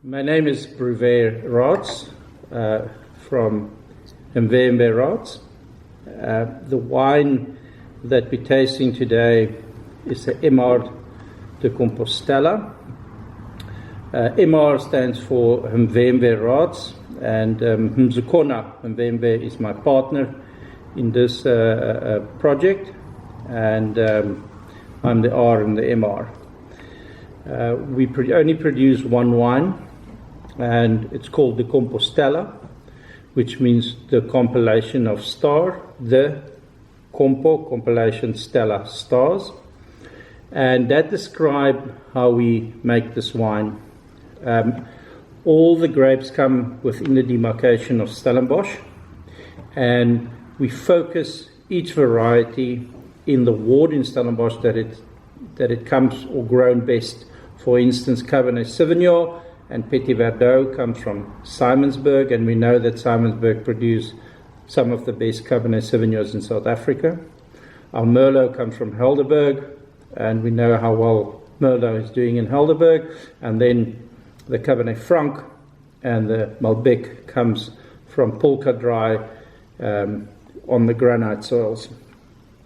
My name is Raats from Mvemve Raats. The wine that we're tasting today is the MR de Compostella. MR stands for Mvemve Raats, and Mvemve is my partner in this project, and I'm the R and the MR. We only produce one wine, and it's called the Compostella, which means the compilation of star, the compilation stella, stars, and that describes how we make this wine. All the grapes come within the demarcation of Stellenbosch, and we focus each variety in the ward in Stellenbosch that it comes or grown best. For instance, Cabernet Sauvignon and Petit Verdot comes from Simonsburg, and we know that Simonsburg produce some of the best Cabernet Sauvignons in South Africa. Our Merlot comes from Helderberg, and we know how well Merlot is doing in Helderberg. And then the Cabernet Franc and the Malbec comes from Polka Dry on the granite soils.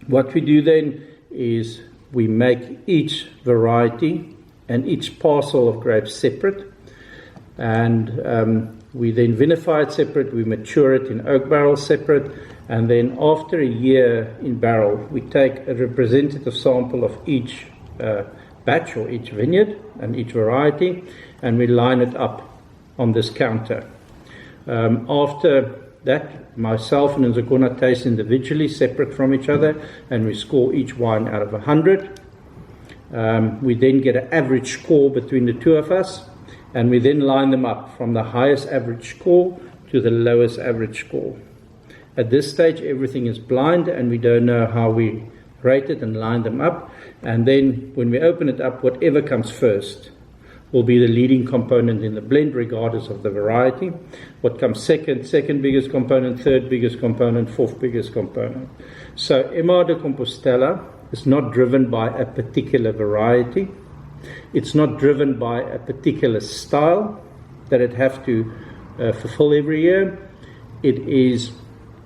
What we do then is we make each variety and each parcel of grapes separate, and we then vinify it separate, we mature it in oak barrels separate, and then after a year in barrel, we take a representative sample of each batch or each vineyard and each variety, and we line it up on this counter. After that, myself and Nzakona taste individually, separate from each other, and we score each wine out of 100. We then get an average score between the two of us, and we then line them up from the highest average score to the lowest average score. At this stage, everything is blind, and we don't know how we rate it and line them up. And then when we open it up, whatever comes first will be the leading component in the blend, regardless of the variety. What comes second biggest component, third biggest component, fourth biggest component. So MR de Compostella is not driven by a particular variety. It's not driven by a particular style that it have to fulfill every year. It is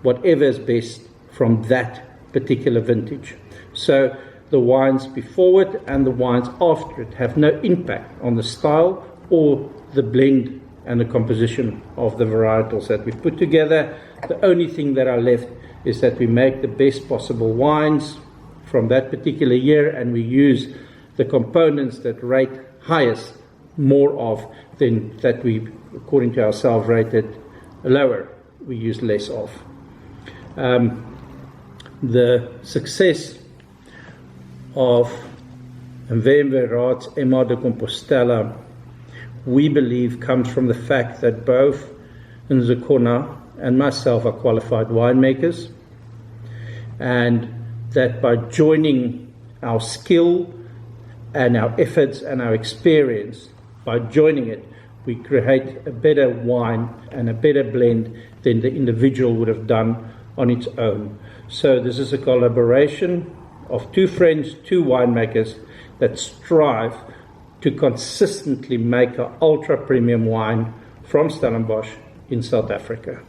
whatever is best from that particular vintage. So the wines before it and the wines after it have no impact on the style or the blend and the composition of the varietals that we put together. The only thing that are left is that we make the best possible wines from that particular year, and we use the components that rate highest more of than that we, according to ourselves, rated lower. We use less of. The success of Mvemve Raats MR de Compostella, we believe, comes from the fact that both Nzakona and myself are qualified winemakers, and that by joining our skill and our efforts and our experience, by joining it, we create a better wine and a better blend than the individual would have done on its own. So this is a collaboration of two friends, two winemakers that strive to consistently make an ultra premium wine from Stellenbosch in South Africa.